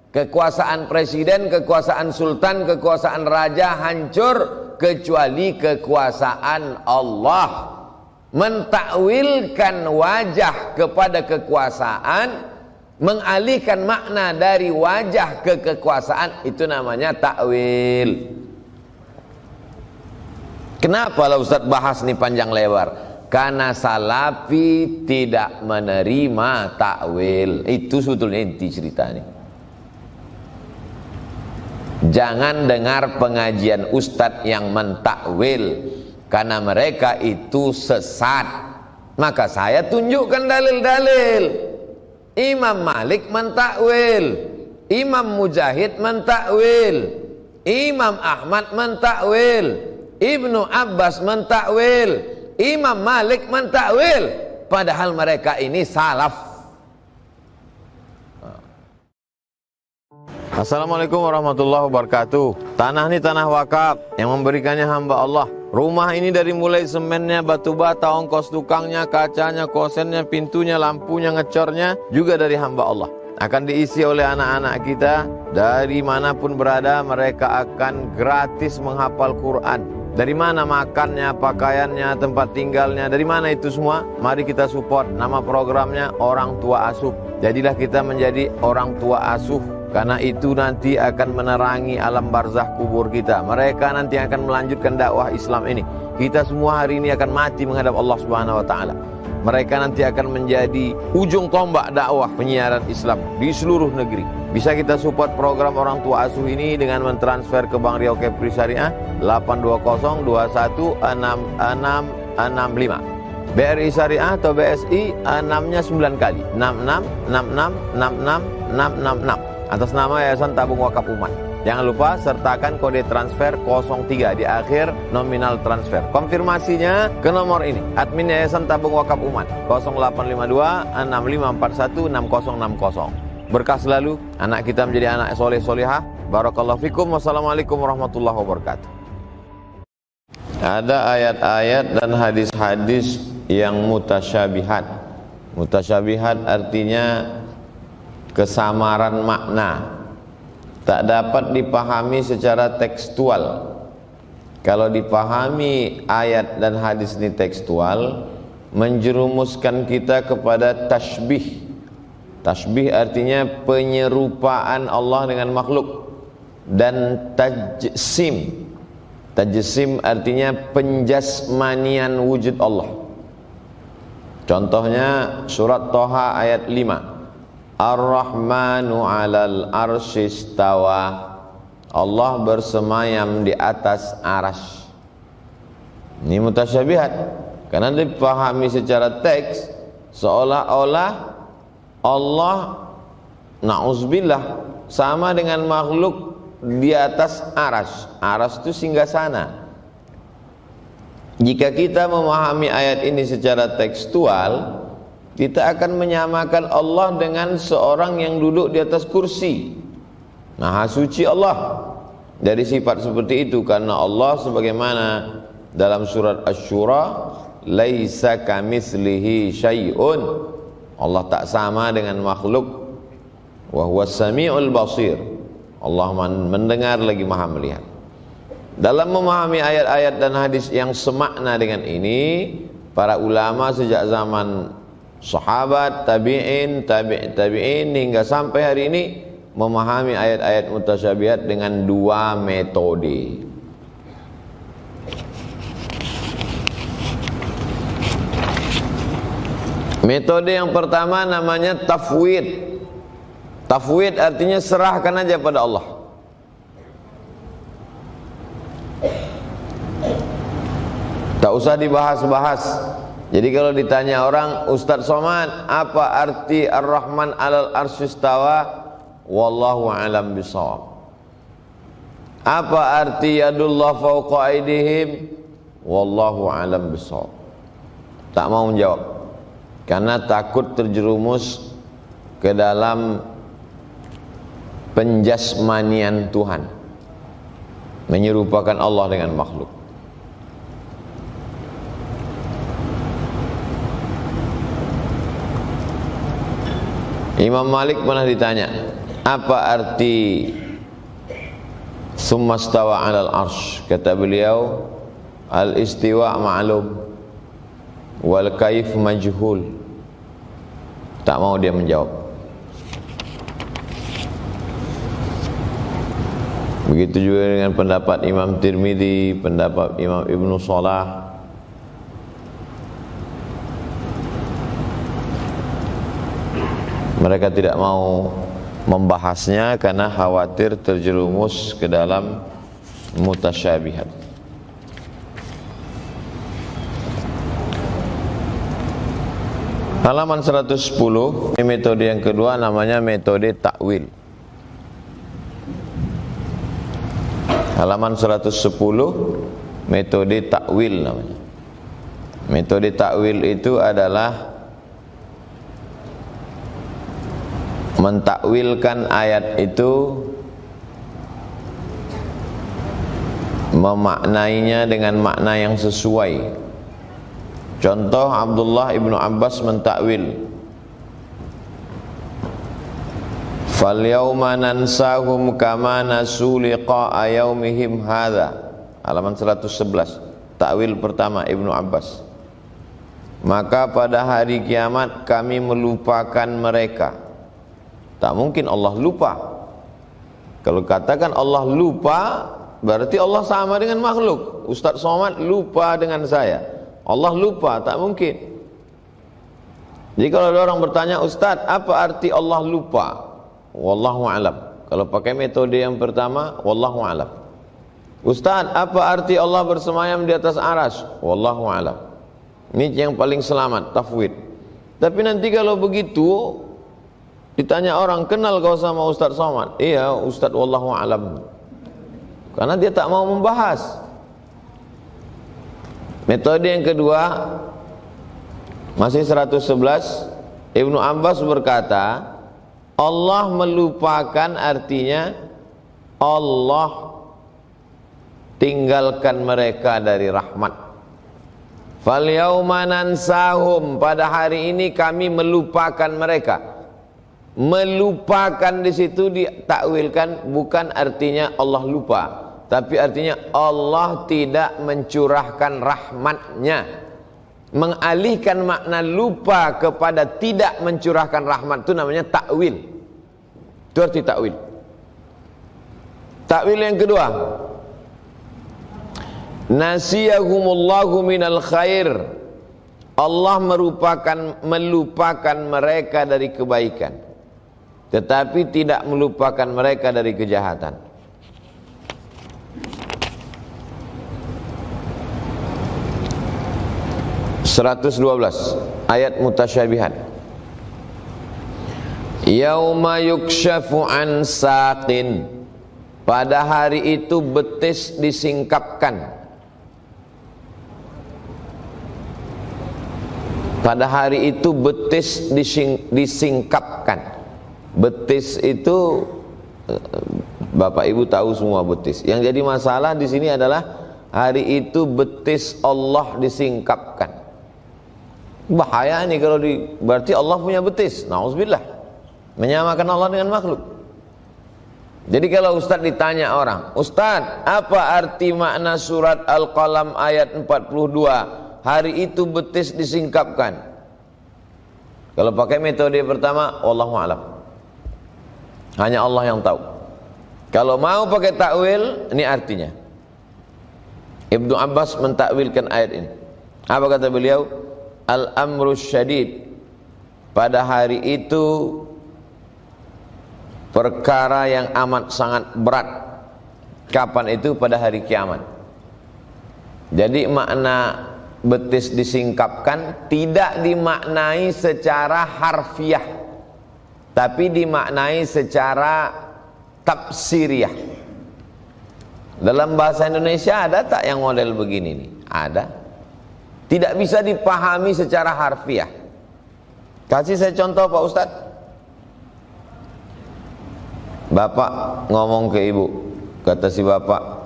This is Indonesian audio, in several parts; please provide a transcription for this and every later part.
Kekuasaan presiden, kekuasaan sultan, kekuasaan raja hancur kecuali kekuasaan Allah. Mentakwilkan wajah kepada kekuasaan, mengalihkan makna dari wajah ke kekuasaan, itu namanya takwil. Kenapa lah Ustaz bahas nih panjang lebar? Karena salafi tidak menerima takwil. Itu sebetulnya inti cerita ini. Jangan dengar pengajian ustadz yang mentakwil, karena mereka itu sesat. Maka saya tunjukkan dalil-dalil. Imam Malik mentakwil, Imam Mujahid mentakwil, Imam Ahmad mentakwil, Ibnu Abbas mentakwil, Imam Malik mentakwil, padahal mereka ini salaf. Assalamualaikum warahmatullahi wabarakatuh. Tanah ini tanah wakaf yang memberikannya hamba Allah. Rumah ini dari mulai semennya, batu bata, ongkos tukangnya, kacanya, kosennya, pintunya, lampunya, ngecornya juga dari hamba Allah. Akan diisi oleh anak-anak kita. Dari manapun berada, mereka akan gratis menghafal Quran. Dari mana makannya, pakaiannya, tempat tinggalnya, dari mana itu semua? Mari kita support. Nama programnya Orang Tua Asuh. Jadilah kita menjadi orang tua asuh, karena itu nanti akan menerangi alam barzah kubur kita. Mereka nanti akan melanjutkan dakwah Islam ini. Kita semua hari ini akan mati menghadap Allah Subhanahu wa taala. Mereka nanti akan menjadi ujung tombak dakwah penyiaran Islam di seluruh negeri. Bisa kita support program Orang Tua Asuh ini dengan mentransfer ke Bank Riau Kepri Syariah 820216665. BRI Syariah atau BSI 6-nya 9 kali, 66666666 atas nama Yayasan Tabung Wakaf Umat. Jangan lupa sertakan kode transfer 03 di akhir nominal transfer. Konfirmasinya ke nomor ini, admin Yayasan Tabung Wakaf Umat 085265416060. Berkah selalu, anak kita menjadi anak soleh solehah. Barakallahu fikum. Wassalamualaikum warahmatullahi wabarakatuh. Ada ayat-ayat dan hadis-hadis yang mutasyabihat. Mutasyabihat artinya kesamaran makna, tak dapat dipahami secara tekstual. Kalau dipahami ayat dan hadis ini tekstual, menjerumuskan kita kepada tasbih. Tasbih artinya penyerupaan Allah dengan makhluk. Dan tajsim. Tajsim artinya penjasmanian wujud Allah. Contohnya surat Toha ayat 5. Ar-Rahmanu 'alal arsyistawa. Allah bersemayam di atas arasy. Ini mutasyabihat, karena dipahami secara teks seolah-olah Allah na'udzubillah sama dengan makhluk di atas arasy. Arasy itu singgasana. Jika kita memahami ayat ini secara tekstual, kita akan menyamakan Allah dengan seorang yang duduk di atas kursi. Maha suci Allah dari sifat seperti itu, karena Allah sebagaimana dalam surat Asy-Syura, laisa kamitslihi syai'un. Allah tak sama dengan makhluk. Wa huwas samiul basir. Allah mendengar lagi maha melihat. Dalam memahami ayat-ayat dan hadis yang semakna dengan ini, para ulama sejak zaman sahabat, tabi'in, tabi'in hingga sampai hari ini memahami ayat-ayat mutasyabihat dengan dua metode. Metode yang pertama namanya tafwid. Tafwid artinya serahkan aja pada Allah. Tak usah dibahas-bahas. Jadi kalau ditanya orang, Ustadz Somad, apa arti Ar-Rahman 'alal arsyistawa? Wallahu a'lam bishawab. Apa arti yadullah fawqa aydihim? Wallahu a'lam bishawab. Tak mau menjawab, karena takut terjerumus ke dalam penjasmanian Tuhan, menyerupakan Allah dengan makhluk. Imam Malik pernah ditanya, Apa arti summa stawa 'alal arsy? Kata beliau, al-istiwa ma'lum wal kaif majhul. Tak mau dia menjawab. Begitu juga dengan pendapat Imam Tirmidzi, pendapat Imam Ibnu Shalah. Mereka tidak mau membahasnya karena khawatir terjerumus ke dalam mutasyabihat. Halaman 110, metode yang kedua namanya metode takwil. Halaman 110, metode takwil namanya. Metode takwil itu adalah mentakwilkan ayat itu, memaknainya dengan makna yang sesuai. Contoh, Abdullah ibnu Abbas mentakwil, fal yauma nansahum kama nasu liqa'a yaumihim hadza. Halaman 111, takwil pertama Ibnu Abbas. Maka pada hari kiamat kami melupakan mereka. Tak mungkin Allah lupa. Kalau katakan Allah lupa, berarti Allah sama dengan makhluk. Ustaz Somad lupa dengan saya, Allah lupa, tak mungkin. Jadi kalau ada orang bertanya, Ustaz, apa arti Allah lupa? Wallahu a'lam. Kalau pakai metode yang pertama, wallahu a'lam. Ustaz, apa arti Allah bersemayam di atas aras? Wallahu a'lam. Ini yang paling selamat, tafwid. Tapi nanti kalau begitu ditanya orang, kenal kau sama Ustaz Somad? Iya, Ustaz wallahu a'lam. Karena dia tak mau membahas. Metode yang kedua, masih 111, Ibnu Abbas berkata, Allah melupakan artinya Allah tinggalkan mereka dari rahmat. Fal yauma nansahum, pada hari ini kami melupakan mereka. Melupakan di situ ditakwilkan bukan artinya Allah lupa, tapi artinya Allah tidak mencurahkan rahmatnya. Mengalihkan makna lupa kepada tidak mencurahkan rahmat itu namanya takwil. Itu arti takwil. Takwil yang kedua, nasiyahumullahu minal khair, Allah melupakan mereka dari kebaikan, tetapi tidak melupakan mereka dari kejahatan. Seratus 112 ayat mutasyabihat. Yauma yukshafu an saqin, pada hari itu betis disingkapkan. Pada hari itu betis disingkapkan. Betis itu Bapak Ibu tahu semua betis. Yang jadi masalah di sini adalah hari itu betis Allah disingkapkan. Bahaya nih kalau berarti Allah punya betis. Nauzubillah. Menyamakan Allah dengan makhluk. Jadi kalau Ustaz ditanya orang, Ustaz, apa arti makna surat Al-Qalam ayat 42? Hari itu betis disingkapkan. Kalau pakai metode pertama, wallahu a'lam. Hanya Allah yang tahu. Kalau mau pakai takwil, ini artinya. Ibnu Abbas mentakwilkan ayat ini. Apa kata beliau? Al-amru syadid, pada hari itu perkara yang amat sangat berat. Kapan itu? Pada hari kiamat. Jadi makna betis disingkapkan tidak dimaknai secara harfiah, tapi dimaknai secara tafsiriyah. Dalam bahasa Indonesia ada tak yang model begini nih? Ada. Tidak bisa dipahami secara harfiah. Kasih saya contoh Pak Ustadz. Bapak ngomong ke ibu, kata si bapak,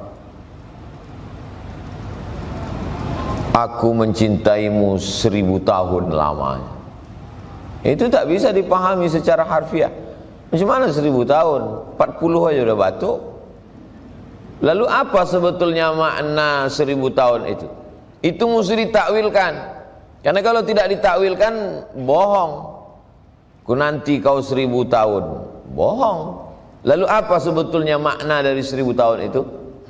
aku mencintaimu 1000 tahun lamanya. Itu tak bisa dipahami secara harfiah. Macam mana 1000 tahun? 40 aja udah batuk. Lalu apa sebetulnya makna 1000 tahun itu? Itu mesti ditakwilkan. Karena kalau tidak ditakwilkan, bohong. Ku nanti kau 1000 tahun. Bohong. Lalu apa sebetulnya makna dari 1000 tahun itu?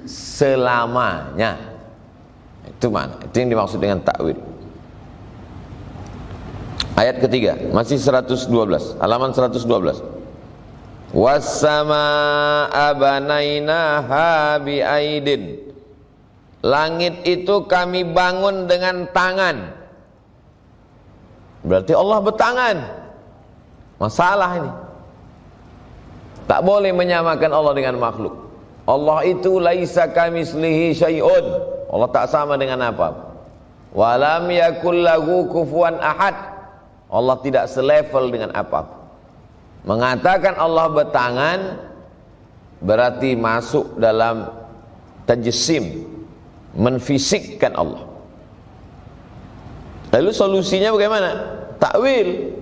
Selamanya. Itu mana? Itu yang dimaksud dengan takwil. Ayat ketiga, masih 112, halaman 112. Was-samaa'a banainaha bi'aidin. Langit itu kami bangun dengan tangan. Berarti Allah bertangan. Masalah ini. Tak boleh menyamakan Allah dengan makhluk. Allah itu laisa kamitslihi syai'un. Allah tak sama dengan apa. Walam yakul lahu kufuwan ahad. Allah tidak selevel dengan apa. Mengatakan Allah bertangan berarti masuk dalam tajsim, menfisikkan Allah. Lalu solusinya bagaimana? Takwil.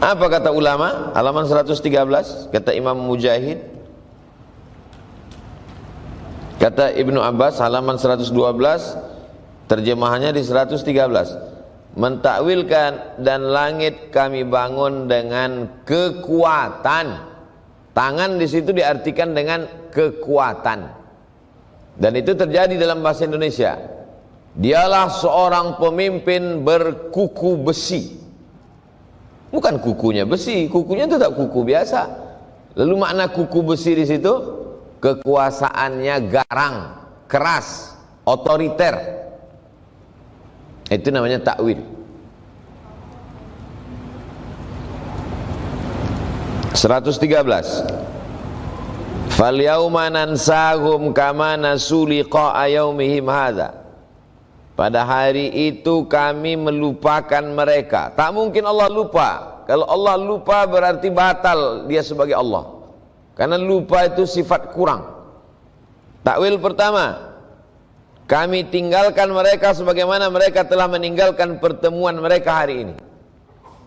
Apa kata ulama? Halaman 113, kata Imam Mujahid, kata Ibnu Abbas, halaman 112, terjemahannya di 113. Mentakwilkan dan langit kami bangun dengan kekuatan. Tangan di situ diartikan dengan kekuatan. Dan itu terjadi dalam bahasa Indonesia. Dialah seorang pemimpin berkuku besi. Bukan kukunya besi, kukunya tetap kuku biasa. Lalu makna kuku besi di situ kekuasaannya garang, keras, otoriter. Itu namanya takwil. 113. Fal yauma nansahum kama nasu liqa'a yaumihim hadza. Pada hari itu kami melupakan mereka. Tak mungkin Allah lupa. Kalau Allah lupa berarti batal dia sebagai Allah. Karena lupa itu sifat kurang. Takwil pertama, kami tinggalkan mereka sebagaimana mereka telah meninggalkan pertemuan mereka hari ini.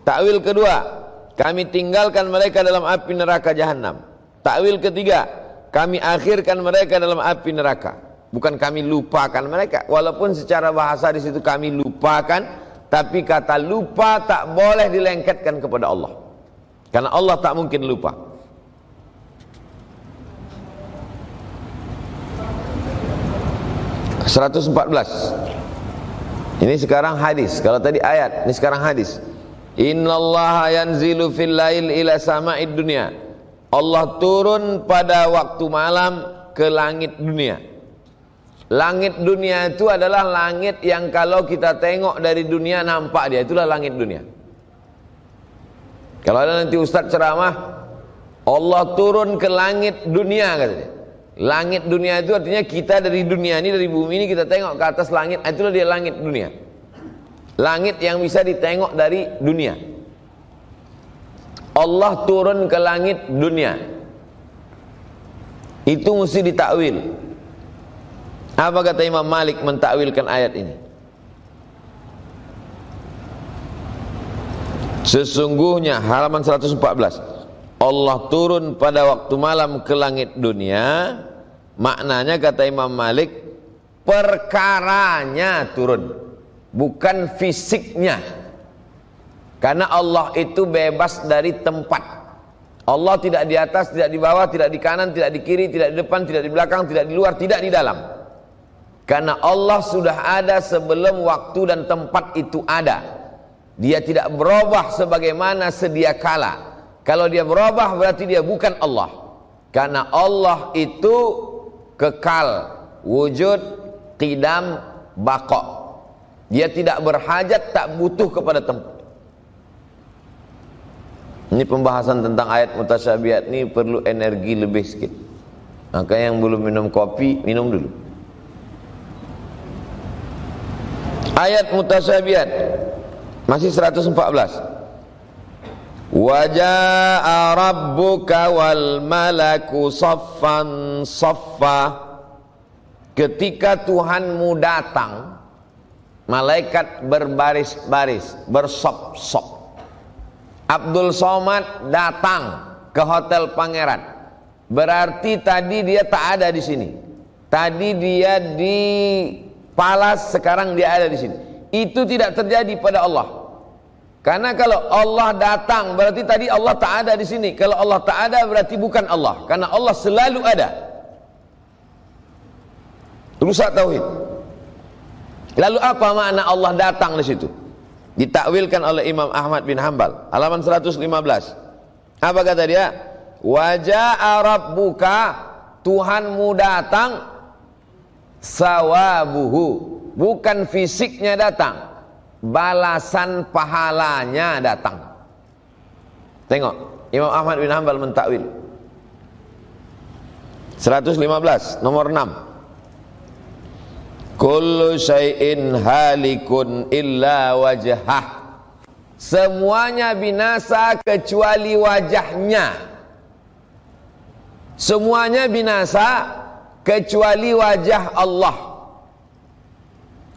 Takwil kedua, kami tinggalkan mereka dalam api neraka jahanam. Takwil ketiga, kami akhirkan mereka dalam api neraka. Bukan kami lupakan mereka. Walaupun secara bahasa di situ kami lupakan, tapi kata lupa tak boleh dilengketkan kepada Allah. Karena Allah tak mungkin lupa. (114) Ini sekarang hadis. Kalau tadi ayat, ini sekarang hadis. Innallaha yanzilu fil lail ila sama'id dunya. Allah turun pada waktu malam ke langit dunia. Langit dunia itu adalah langit yang kalau kita tengok dari dunia nampak dia. Itulah langit dunia. Kalau ada nanti Ustaz ceramah, Allah turun ke langit dunia katanya. Langit dunia itu artinya kita dari dunia ini, dari bumi ini kita tengok ke atas langit, itulah dia langit dunia. Langit yang bisa ditengok dari dunia. Allah turun ke langit dunia. Itu mesti ditakwil. Apa kata Imam Malik mentakwilkan ayat ini? Sesungguhnya halaman 114, Allah turun pada waktu malam ke langit dunia. Maknanya kata Imam Malik, perkaranya turun, bukan fisiknya. Karena Allah itu bebas dari tempat. Allah tidak di atas, tidak di bawah, tidak di kanan, tidak di kiri, tidak di depan, tidak di belakang, tidak di luar, tidak di dalam. Karena Allah sudah ada sebelum waktu dan tempat itu ada. Dia tidak berubah sebagaimana sedia kala. Kalau dia berubah berarti dia bukan Allah. Karena Allah itu kekal, wujud, qidam, baqa. Dia tidak berhajat, tak butuh kepada tempat. Ini pembahasan tentang ayat mutasyabihat ini perlu energi lebih sikit. Maka yang belum minum kopi, minum dulu. Ayat mutasyabihat masih 114. Waja'a rabbuka wal malaku saffan saffa. Ketika Tuhanmu datang, malaikat berbaris-baris, bersop-sop. Abdul Somad datang ke Hotel Pangeran. Berarti tadi dia tak ada di sini. Tadi dia di Palas, sekarang dia ada di sini. Itu tidak terjadi pada Allah. Karena kalau Allah datang berarti tadi Allah tak ada di sini. Kalau Allah tak ada berarti bukan Allah. Karena Allah selalu ada. Rusak tauhid. Lalu apa makna Allah datang di situ? Ditakwilkan oleh Imam Ahmad bin Hanbal, halaman 115. Apa kata dia? Waja'a rabbuka, Tuhanmu datang, sawabuhu, bukan fisiknya datang, balasan pahalanya datang. Tengok, Imam Ahmad bin Hanbal mentakwil 115 nomor 6. Kullu syai'in halikun illa wajhah. Semuanya binasa kecuali wajahnya. Semuanya binasa kecuali wajah Allah.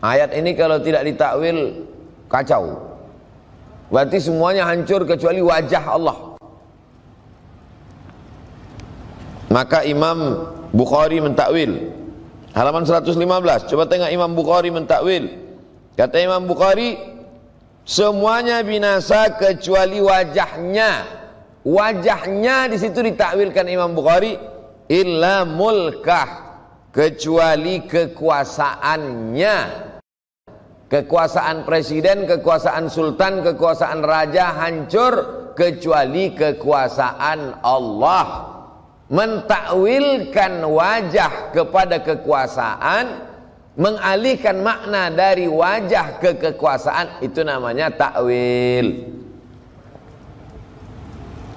Ayat ini kalau tidak ditakwil kacau. Berarti semuanya hancur kecuali wajah Allah. Maka Imam Bukhari mentakwil halaman 115. Coba tengok Imam Bukhari mentakwil. Kata Imam Bukhari, semuanya binasa kecuali wajahnya. Wajahnya di situ ditakwilkan Imam Bukhari, illa mulkah, kecuali kekuasaannya. Kekuasaan presiden, kekuasaan sultan, kekuasaan raja hancur kecuali kekuasaan Allah. Mentakwilkan wajah kepada kekuasaan, mengalihkan makna dari wajah ke kekuasaan, itu namanya takwil.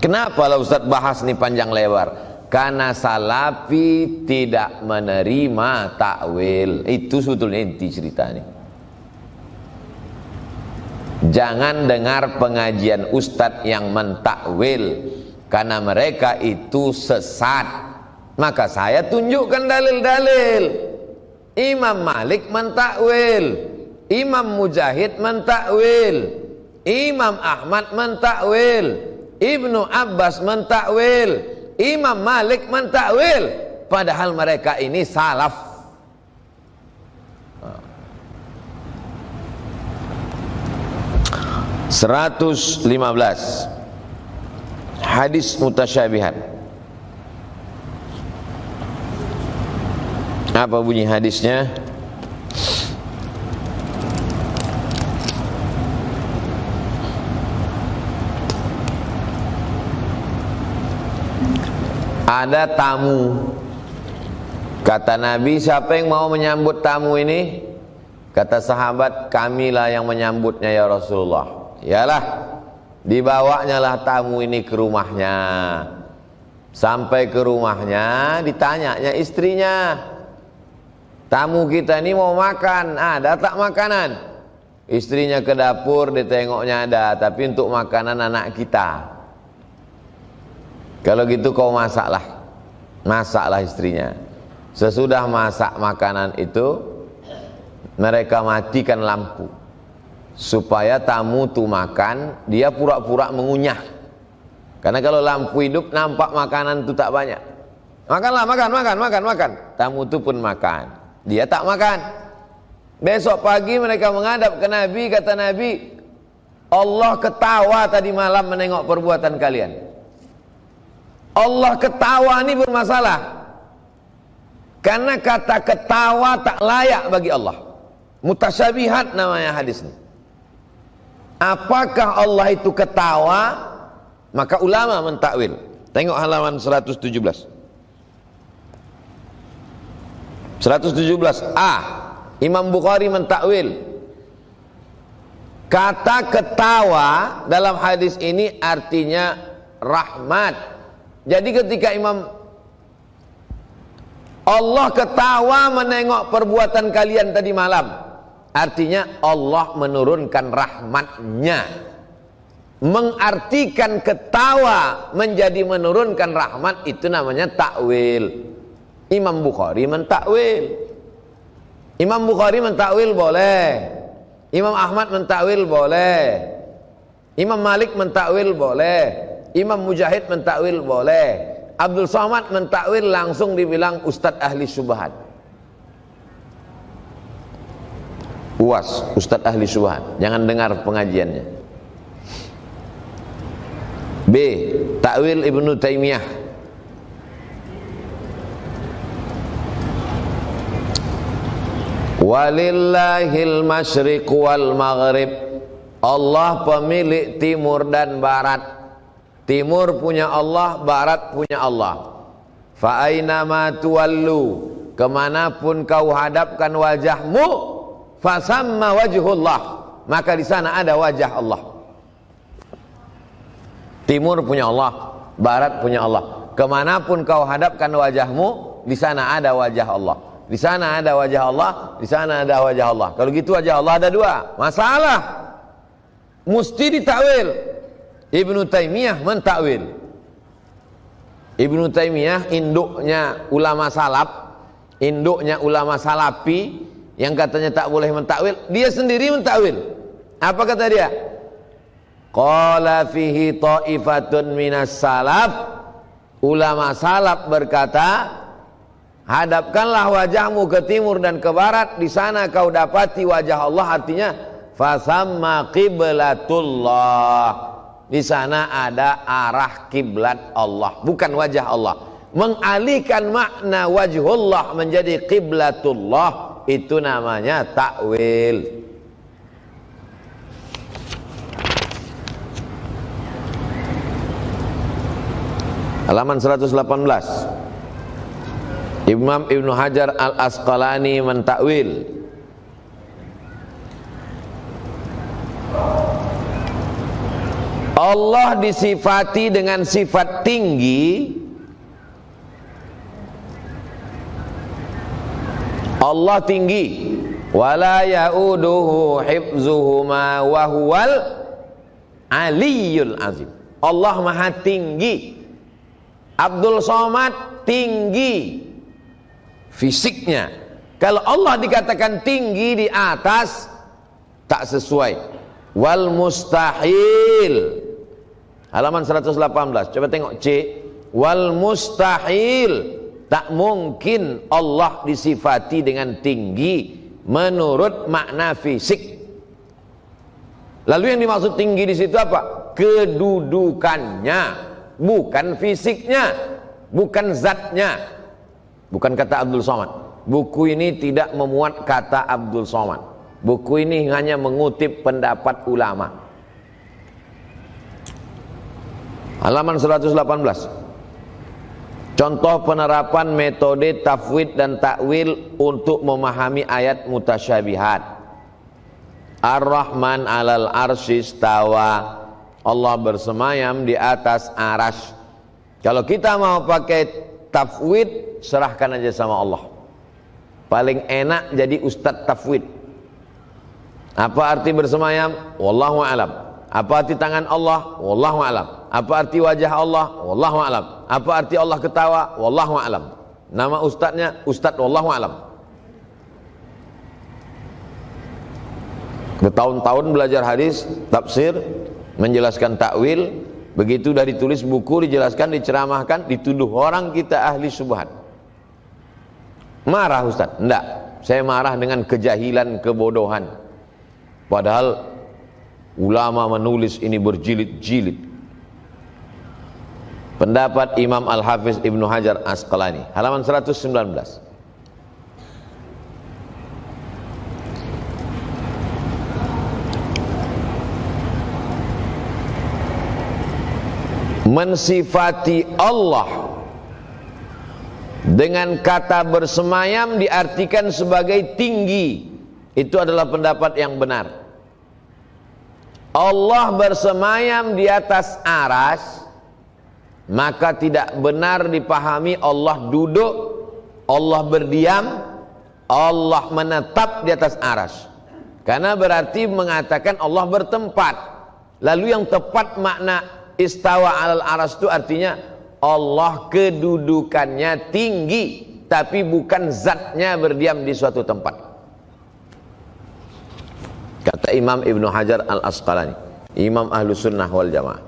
Kenapa lah Ustaz bahas ini panjang lebar? Karena salafi tidak menerima takwil. Itu sebetulnya inti cerita ini. Jangan dengar pengajian Ustadz yang mentakwil, karena mereka itu sesat. Maka saya tunjukkan dalil-dalil. Imam Malik mentakwil, Imam Mujahid mentakwil, Imam Ahmad mentakwil, Ibnu Abbas mentakwil, Imam Malik mentakwil. Padahal mereka ini salaf. 115 hadis mutasyabihat. Apa bunyi hadisnya? Ada tamu. Kata Nabi, siapa yang mau menyambut tamu ini? Kata sahabat, kamilah yang menyambutnya ya Rasulullah. Yalah, dibawanya lah tamu ini ke rumahnya. Sampai ke rumahnya, ditanyanya istrinya, tamu kita ini mau makan, ada tak makanan? Istrinya ke dapur, ditengoknya ada, tapi untuk makanan anak kita. Kalau gitu kau masaklah. Masaklah istrinya. Sesudah masak makanan itu, mereka matikan lampu supaya tamu tuh makan, dia pura-pura mengunyah. Karena kalau lampu hidup nampak makanan itu tak banyak. Makanlah, makan. Tamu itu pun makan, dia tak makan. Besok pagi mereka menghadap ke Nabi. Kata Nabi, Allah ketawa tadi malam menengok perbuatan kalian. Allah ketawa ini bermasalah, karena kata ketawa tak layak bagi Allah. Mutasyabihat namanya hadis ini. Apakah Allah itu ketawa? Maka ulama mentakwil. Tengok halaman 117. 117a. Imam Bukhari mentakwil. Kata ketawa dalam hadis ini artinya rahmat. Jadi ketika Allah ketawa menengok perbuatan kalian tadi malam, artinya Allah menurunkan rahmatnya. Mengartikan ketawa menjadi menurunkan rahmat, itu namanya takwil. Imam Bukhari mentakwil. Imam Bukhari mentakwil boleh, Imam Ahmad mentakwil boleh, Imam Malik mentakwil boleh, Imam Mujahid mentakwil boleh, Abdul Somad mentakwil langsung dibilang Ustadz ahli syubhat. UAS, Ustadz ahli syubhat, jangan dengar pengajiannya. B. Takwil Ibnu Taimiyah. Walillahil masyriq wal maghrib. Allah pemilik timur dan barat. Timur punya Allah, barat punya Allah. Fa aina ma tuwallu, kemanapun kau hadapkan wajahmu, fasamma wajhullah, maka di sana ada wajah Allah. Timur punya Allah, barat punya Allah. Kemanapun kau hadapkan wajahmu, di sana ada wajah Allah. Di sana ada wajah Allah, di sana ada wajah Allah. Kalau gitu wajah Allah ada dua. Masalah mesti ditakwil. Ibnu Taimiyah mentakwil. Ibnu Taimiyah induknya ulama salaf, induknya ulama salafi yang katanya tak boleh mentakwil, dia sendiri mentakwil. Apa kata dia? Qala fihi ta'ifatun minas salaf. Ulama salaf berkata, hadapkanlah wajahmu ke timur dan ke barat, di sana kau dapati wajah Allah. Artinya fasamma qiblatullah, di sana ada arah kiblat Allah, bukan wajah Allah. Mengalihkan makna wajhullah menjadi qiblatullah, itu namanya takwil. Halaman 118. Imam Ibnu Hajar Al-Asqalani mentakwil. Allah disifati dengan sifat tinggi. Allah tinggi. Wala ya'uduhu hifzuhuma wa huwal aliyyul azim. Allah maha tinggi. Abdul Somad tinggi fisiknya. Kalau Allah dikatakan tinggi di atas, tak sesuai. Wal mustahil. Halaman 118. Coba tengok C. Wal mustahil. Tak mungkin Allah disifati dengan tinggi menurut makna fisik. Lalu yang dimaksud tinggi di situ apa? Kedudukannya, bukan fisiknya, bukan zatnya. Bukan kata Abdul Somad. Buku ini tidak memuat kata Abdul Somad. Buku ini hanya mengutip pendapat ulama. Halaman 118. Contoh penerapan metode tafwid dan takwil untuk memahami ayat mutasyabihat. Ar-Rahman 'alal arsy istawa. Allah bersemayam di atas arasy. Kalau kita mau pakai tafwid, serahkan aja sama Allah. Paling enak jadi ustadz tafwid. Apa arti bersemayam? Wallahu a'lam. Apa arti tangan Allah? Wallahu a'lam. Apa arti wajah Allah? Wallahu a'lam. Apa arti Allah ketawa? Wallahu a'lam. Nama ustadznya Ustadz Wallahu a'lam. Bertahun-tahun belajar hadis, tafsir, menjelaskan takwil. Begitu dari tulis buku, dijelaskan, diceramahkan, dituduh orang kita ahli syubhat. Marah Ustaz? Enggak, saya marah dengan kejahilan, kebodohan. Padahal ulama menulis ini berjilid-jilid. Pendapat Imam Al-Hafiz Ibnu Hajar Asqalani, halaman 119. Mensifati Allah dengan kata bersemayam diartikan sebagai tinggi. Itu adalah pendapat yang benar. Allah bersemayam di atas aras, maka tidak benar dipahami Allah duduk, Allah berdiam, Allah menetap di atas aras. Karena berarti mengatakan Allah bertempat. Lalu yang tepat makna istawa alal aras itu artinya Allah kedudukannya tinggi, tapi bukan zatnya berdiam di suatu tempat. Kata Imam Ibnu Hajar Al-Asqalani. Imam Ahlus Sunnah wal Jamaah.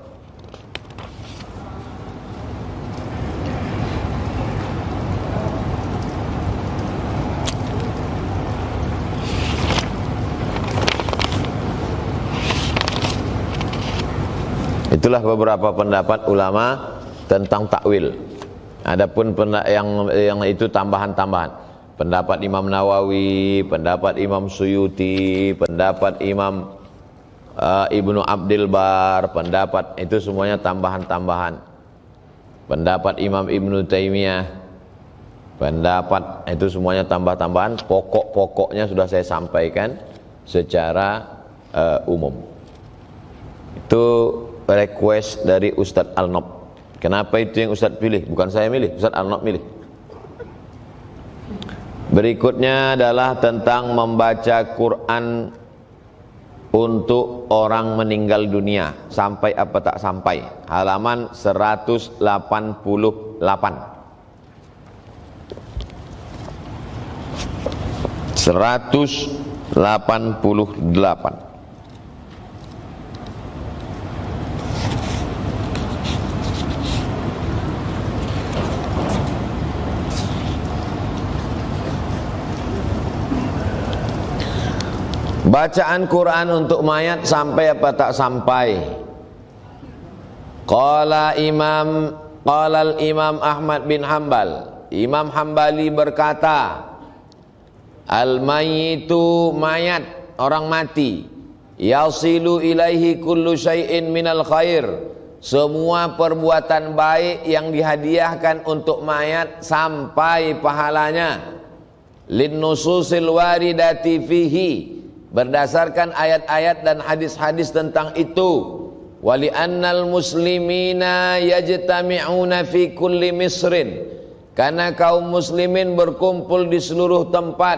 Itulah beberapa pendapat ulama tentang takwil. Adapun yang itu tambahan-tambahan. Pendapat Imam Nawawi, pendapat Imam Suyuti, pendapat Imam Ibnu Abdil Bar, pendapat itu semuanya tambahan-tambahan. Pendapat Imam Ibnu Taimiyah, pendapat itu semuanya tambah-tambahan. Pokok-pokoknya sudah saya sampaikan secara umum. Itu request dari Ustadz Al-Nob. Kenapa itu yang Ustadz pilih? Bukan saya milih, Ustadz Al-Nob milih. Berikutnya adalah tentang membaca Quran untuk orang meninggal dunia. Sampai apa tak sampai? Halaman 188. 188. Bacaan Quran untuk mayat sampai apa tak sampai? Qala Imam Ahmad bin Hanbal. Imam Hambali berkata, al-mayyitu mayat, orang mati, yasilu ilaihi kullu syai'in minal khair. Semua perbuatan baik yang dihadiahkan untuk mayat sampai pahalanya. Lin nususil waridati fihi, berdasarkan ayat-ayat dan hadis-hadis tentang itu. Wali annal muslimina yajtami'una fi kulli misrin, karena kaum muslimin berkumpul di seluruh tempat.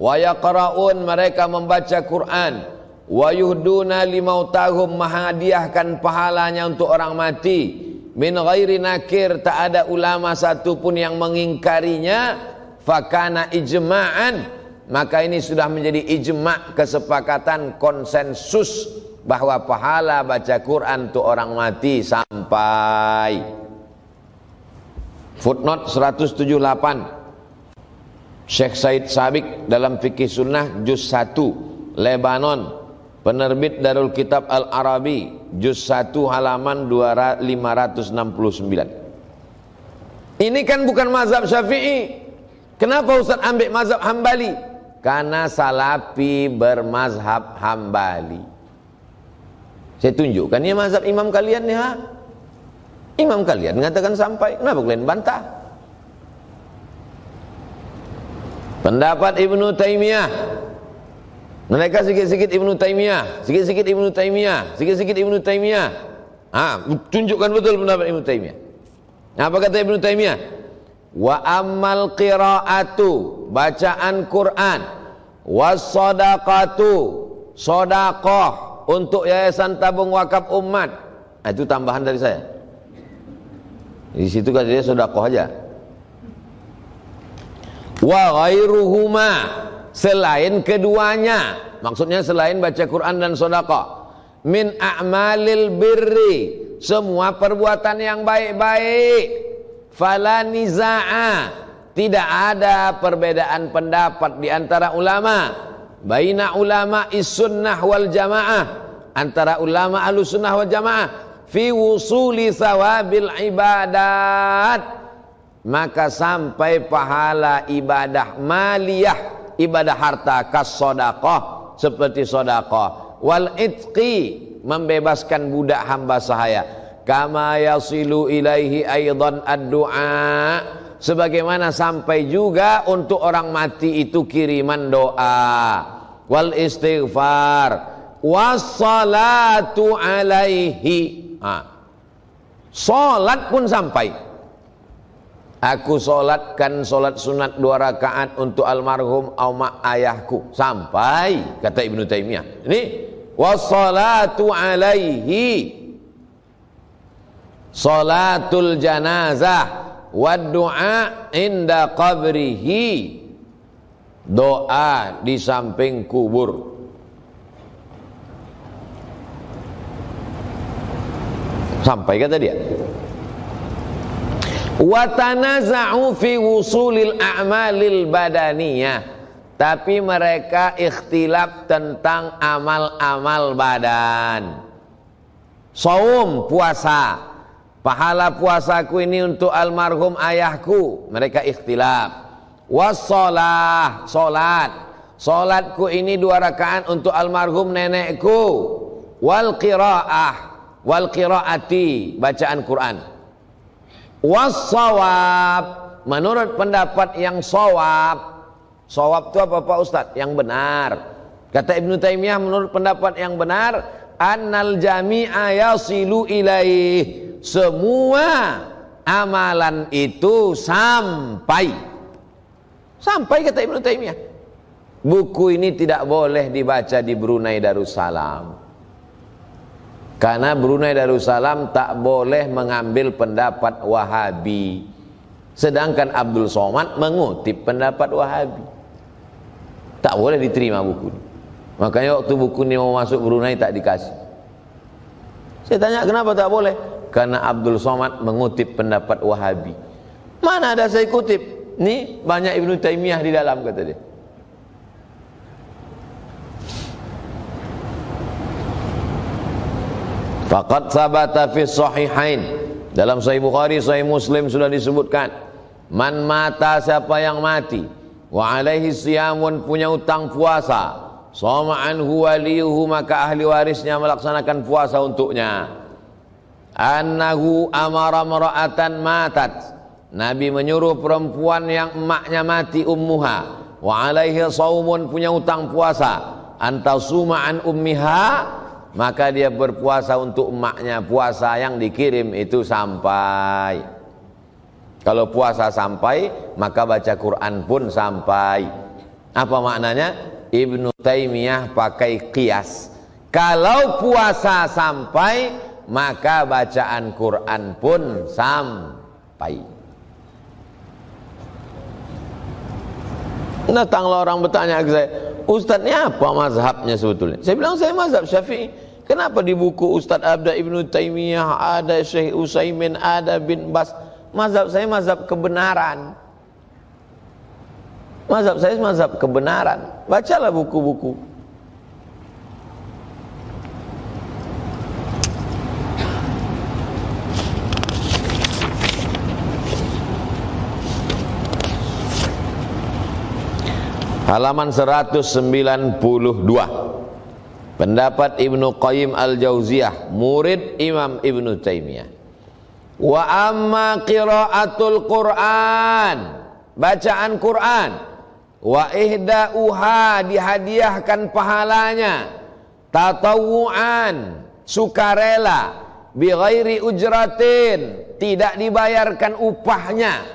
Wa yaqra'un, mereka membaca Quran. Wa yuhduna limautahum, menghadiahkan pahalanya untuk orang mati. Min ghairi nakir, tak ada ulama satupun yang mengingkarinya. Fakana ijma'an, maka ini sudah menjadi ijma', kesepakatan, konsensus bahwa pahala baca Quran untuk orang mati sampai. Footnote 178, Syekh Said Sabiq dalam Fikih Sunnah Juz 1, Lebanon, penerbit Darul Kitab Al-Arabi, Juz 1 halaman 569. Ini kan bukan mazhab Syafi'i. Kenapa Ustaz ambil mazhab Hambali? Karena Salafi bermazhab Hambali. Saya tunjukkan ya mazhab imam kalian ya. Imam kalian mengatakan sampai, kenapa kalian bantah? Pendapat Ibnu Taimiyah. Mereka sikit-sikit Ibnu Taimiyah, sikit-sikit Ibnu Taimiyah, sikit-sikit Ibnu Taimiyah. Tunjukkan betul pendapat Ibnu Taimiyah. Apa kata Ibnu Taimiyah? Wa ammal qiraatu, bacaan Quran, was sadaqatu, sedekah untuk yayasan tabung wakaf umat. Itu tambahan dari saya. Di situ kan dia sedekah aja. Wa ghairuhuma, selain keduanya, maksudnya selain baca Quran dan sedekah, min a'malil birri, semua perbuatan yang baik-baik. Fala niza'a, tidak ada perbedaan pendapat di antara ulama. Baina ulama is-sunnah wal jamaah, antara ulama Ahlussunnah wal jamaah, fi wusuli thawabil ibadat, maka sampai pahala ibadah maliyah, ibadah harta, kas sedekah, seperti sedekah, wal itqi, membebaskan budak hamba sahaya. Kama yasilu ilaihi aidan ad-du'a, sebagaimana sampai juga untuk orang mati itu kiriman doa, wal istighfar, wassalatu alaihi. Salat pun sampai. Aku salatkan salat sunat 2 rakaat untuk almarhum mak ayahku, sampai kata Ibnu Taimiyah. Ini wassalatu alaihi, salatul janazah wad du'a inda qabrihi, doa di samping kubur. Sampai kata dia. Wa tanaza'u fi wusulil a'malil badaniyah. Tapi mereka ikhtilaf tentang amal-amal badan. Saum, puasa. Pahala puasaku ini untuk almarhum ayahku, mereka ikhtilaf. Wassalah, salat. Salatku ini 2 rakaat untuk almarhum nenekku. Wal qiraah, wal qiraati, bacaan Quran. Wassawab, menurut pendapat yang shawab. Shawab itu apa Pak Ustaz? Yang benar. Kata Ibnu Taimiyah, menurut pendapat yang benar, annal jami'a yasilu ilaih. Semua amalan itu sampai kata Ibnu Taimiyah. Buku ini tidak boleh dibaca di Brunei Darussalam, karena Brunei Darussalam tak boleh mengambil pendapat Wahabi, sedangkan Abdul Somad mengutip pendapat Wahabi. Tak boleh diterima buku ini. Makanya waktu buku ini mau masuk Brunei tak dikasih. Saya tanya kenapa tak boleh? Karena Abdul Somad mengutip pendapat Wahabi. Mana ada saya kutip? Nih banyak Ibnu Taimiyah di dalam, kata dia. Faqad sabata fi sahihain, dalam Sahih Bukhari, Sahih Muslim sudah disebutkan, man mata, siapa yang mati, wa alaihi siyamun, punya utang puasa, shoma anhu waliyuhu, maka ahli warisnya melaksanakan puasa untuknya. Annahu amara mar'atan matat, Nabi menyuruh perempuan yang emaknya mati, ummuha, wa alaihi saumun, punya utang puasa, antasuma an ummiha, maka dia berpuasa untuk emaknya. Puasa yang dikirim itu sampai. Kalau puasa sampai, maka baca Quran pun sampai. Apa maknanya? Ibnu Taimiyah pakai qiyas. Kalau puasa sampai, maka bacaan Quran pun sampai. Datanglah orang bertanya ke saya, Ustaz ini apa mazhabnya sebetulnya? Saya bilang saya mazhab Syafi'i. Kenapa di buku Ustaz ada Ibnu Taimiyah, ada Syekh Utsaimin, ada bin Bas? Mazhab saya mazhab kebenaran. Mazhab saya mazhab kebenaran. Bacalah buku-buku. Halaman 192. Pendapat Ibnu Qayyim Al-Jauziyah, murid Imam Ibnu Taimiyah. Wa amma qiraatul Quran, bacaan Quran, wa ihda'uha, dihadiahkan pahalanya, tatawu'an, sukarela, bi ghairi ujratin, tidak dibayarkan upahnya,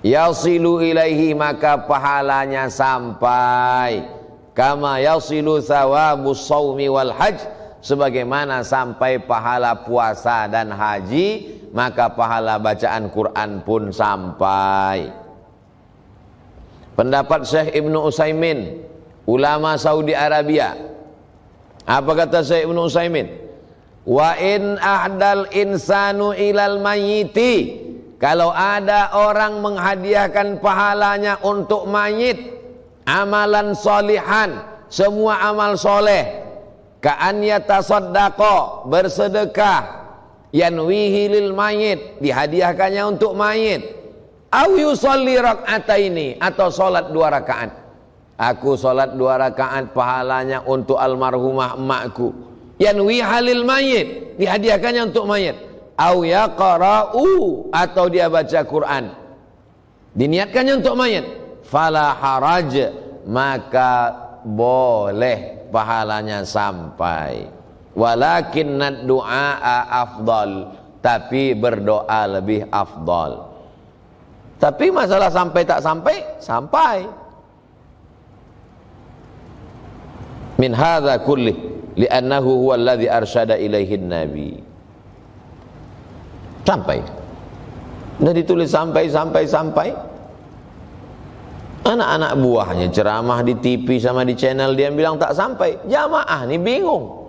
yasilu ilaihi, maka pahalanya sampai, kama yasilu thawabus shaumi wal hajj, sebagaimana sampai pahala puasa dan haji, maka pahala bacaan Quran pun sampai. Pendapat Syekh Ibnu Utsaimin, ulama Saudi Arabia, apa kata Syekh Ibnu Utsaimin? Wa in ahdal insanu ilal mayyiti, kalau ada orang menghadiahkan pahalanya untuk mayit, amalan solihan, semua amal soleh, ka'an yatasaddaqa, bersedekah, yanwihi lil mayit, dihadiahkannya untuk mayit, au yusalli rak'ataini, atau solat 2 rakaat. Aku solat 2 rakaat, pahalanya untuk almarhumah emakku, yanwi halil mayit, dihadiahkannya untuk mayit, au yaqra'u, atau dia baca Quran, diniatkannya untuk mayit, fala haraj, maka boleh pahalanya sampai. Walakin du'a afdal, tapi berdoa lebih afdal. Tapi masalah sampai tak sampai, sampai. Min hadza kulli li'annahu huwa alladhi arsyada ilaihi nabi. Sampai. Sudah ditulis sampai. Anak-anak buahnya ceramah di TV sama di channel, dia bilang tak sampai. Jamaah nih bingung.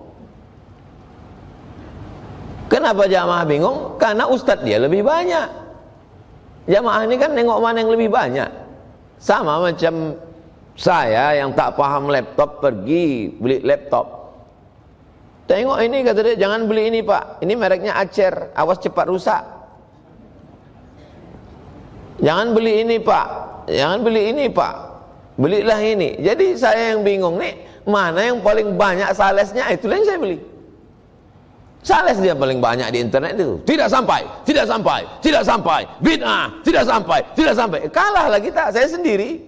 Kenapa jamaah bingung? Karena ustadz dia lebih banyak. Jamaah ini kan nengok mana yang lebih banyak. Sama macam saya yang tak paham laptop pergi beli laptop. Tengok ini, kata dia, jangan beli ini pak, ini mereknya Acer, awas cepat rusak. Jangan beli ini pak, jangan beli ini pak, belilah ini. Jadi saya yang bingung nih, mana yang paling banyak salesnya, itulah yang saya beli. Sales dia paling banyak di internet itu. Tidak sampai, tidak sampai, tidak sampai, bid'ah, tidak sampai, tidak sampai. Kalahlah kita, saya sendiri.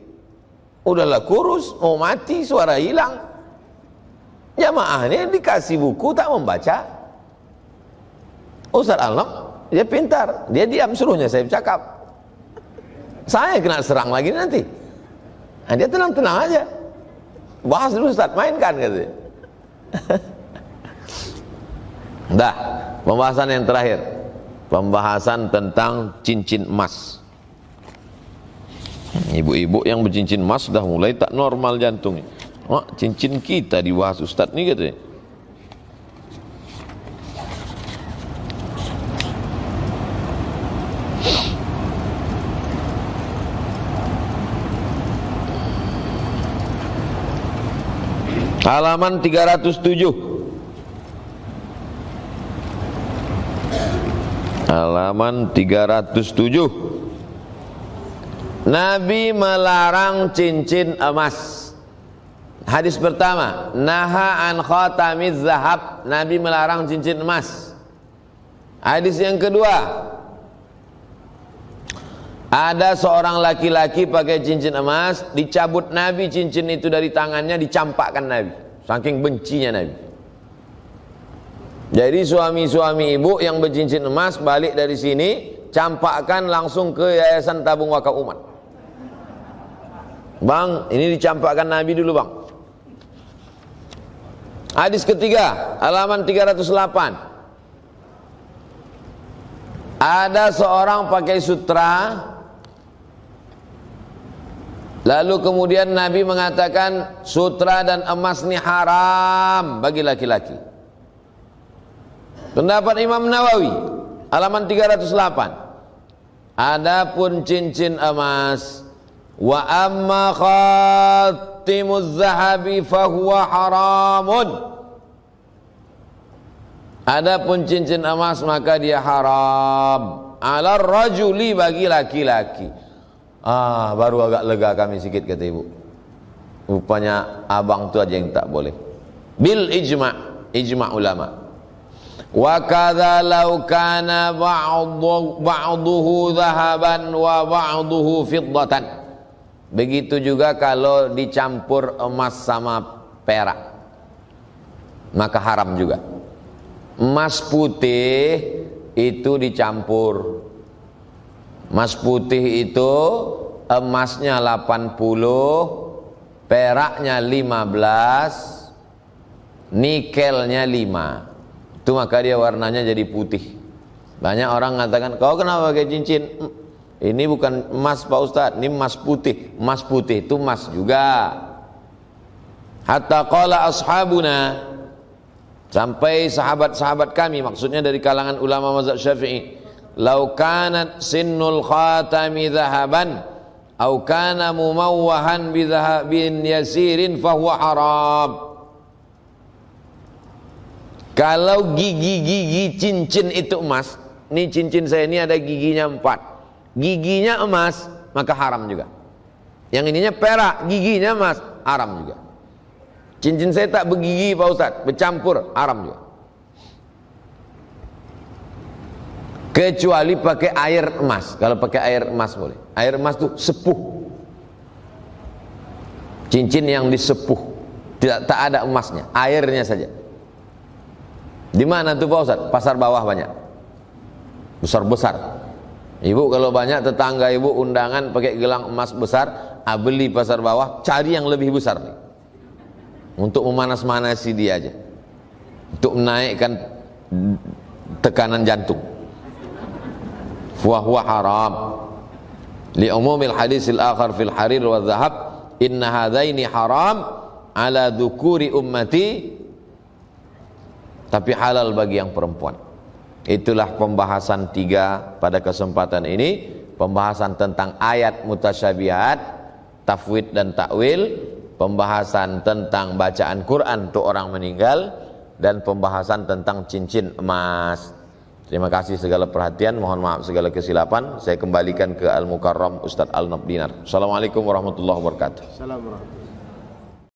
Udahlah kurus, mau mati, suara hilang. Jamaah ini dikasih buku tak membaca. Ustaz Alam, dia pintar, dia diam, suruhnya saya bercakap. Saya kena serang lagi nanti. Nah, dia tenang-tenang aja. Bahas dulu Ustaz, mainkan katanya. Dah, pembahasan yang terakhir. Pembahasan tentang cincin emas. Ibu-ibu yang bercincin emas sudah mulai tak normal jantungnya. Oh, cincin kita dibahas Ustaz nih katanya. Halaman 307. Halaman 307. Nabi melarang cincin emas. Hadis pertama, naha an khatamiz zahab. Nabi melarang cincin emas. Hadis yang kedua, ada seorang laki-laki pakai cincin emas, dicabut Nabi cincin itu dari tangannya, dicampakkan Nabi. Saking bencinya Nabi. Jadi suami-suami ibu yang bercincin emas balik dari sini, campakkan langsung ke Yayasan Tabung Wakaf Umat. Bang, ini dicampakkan Nabi dulu bang. Hadis ketiga, halaman 308. Ada seorang pakai sutra, lalu kemudian Nabi mengatakan sutra dan emas ini haram bagi laki-laki. Pendapat Imam Nawawi, halaman 308. Adapun cincin emas, wa amma khatimuz zahabi fahuwa haramun. Adapun cincin emas maka dia haram. Ala rajuli, bagi laki-laki. Baru agak lega kami sikit, kata ibu. Rupanya abang tu aja yang tak boleh. Bil ijma' ulama. Wa kadza law kana ba'duhu dhahaban wa ba'duhu fiddatan. Begitu juga kalau dicampur emas sama perak, maka haram juga. Emas putih itu dicampur. Emas putih itu emasnya 80, peraknya 15, nikelnya 5. Itu maka dia warnanya jadi putih. Banyak orang mengatakan, kau kenapa pakai cincin? Ini bukan emas Pak Ustadz, ini emas putih. Emas putih itu emas juga. Hatta qala ashabuna, sampai sahabat-sahabat kami, maksudnya dari kalangan ulama mazhab Syafi'i, lau kanat sinnul khatami dhahaban au kana mumawwahan bi dhahabin yasirin fahuwa haram. Kalau gigi-gigi cincin itu emas, ini cincin saya ini ada giginya 4, giginya emas, maka haram juga. Yang ininya perak, giginya emas, haram juga. Cincin saya tak bergigi Pak Ustadz, bercampur, haram juga. Kecuali pakai air emas. Kalau pakai air emas boleh. Air emas itu sepuh. Cincin yang disepuh, tak ada emasnya, airnya saja. Di mana tuh Pak Ustadz? Pasar bawah banyak, besar-besar. Ibu kalau banyak tetangga ibu undangan pakai gelang emas besar, beli pasar bawah, cari yang lebih besar nih, untuk memanas-manasi dia aja, untuk menaikkan tekanan jantung. Huwa haram. Li umumil hadisil akhar fil harir wa dhahab, inna hadaini haram ala dhukuri ummati, tapi halal bagi yang perempuan. Itulah pembahasan 3 pada kesempatan ini. Pembahasan tentang ayat mutasyabihat, tafwid dan takwil, pembahasan tentang bacaan Quran untuk orang meninggal, dan pembahasan tentang cincin emas. Terima kasih segala perhatian, mohon maaf segala kesilapan. Saya kembalikan ke Al-Mukarram Ustadz Al-Nabdinar. Assalamualaikum warahmatullahi wabarakatuh. Assalamualaikum.